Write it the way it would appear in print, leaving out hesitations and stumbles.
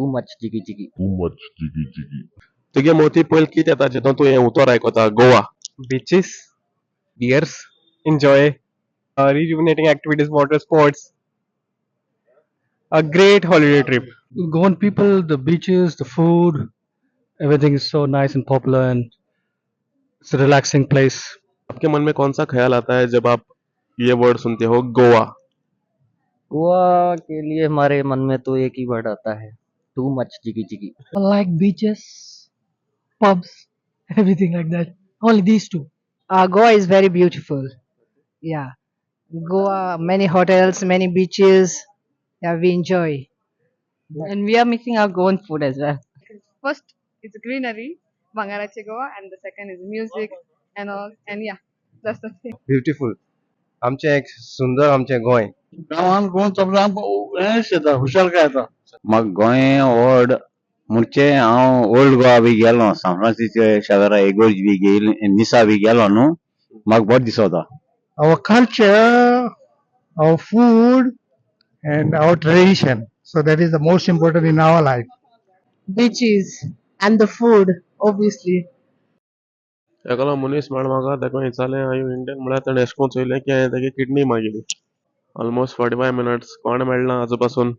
Too much jiggy jiggy. तुगे मोती पयल कित येता जेतून तूं हें उतर आयकोता Goa? Beaches, beers, enjoy, rejuvenating activities, water sports, a great holiday trip. Goan people, the beaches, the food, everything is so nice and popular, and it's a relaxing place. आपके मन में कौन सा ख्याल आता है जब आप ये वर्ड सुनते हो गोवा? गोवा के लिए हमारे मन में तो एक ही वर्ड आता है, टू मच जिगी जिगी. Like beaches, pubs, everything like that. Only these two. Goa is very beautiful. Yeah. Goa, many hotels, many beaches. Yeah, we enjoy. And we are missing our Goan food as well. First it's greenery, Bangarache Goa, and the second is music and all. And yeah, that's the thing. Beautiful. आमचे एक सुंदर आमचे गोंय. गांवान गोवन सगळ्यां हेंच येता, हुशालकाय येता. म्हाका गोंय व्हड म्हणचे हांव ओल्ड गोवा बी गेलो, सान फ्रांसिस्को शारार इगोर्ज बी गेल, निसा बी गेलो न्हू, म्हाका बरें दिसता. Our culture, our food, and our tradition. So that is the most important in our life. Beaches and the food, obviously. एकलो मनीस मेळ म्हाका तेका विचारलें हांव इंडियन म्हळ्यार ताणें अशें कोन्न चोयलें की हांवें तेगे किडनी मागिली. ऑलमोस्ट 45 मिनट्स कोण मेळना आजू पासून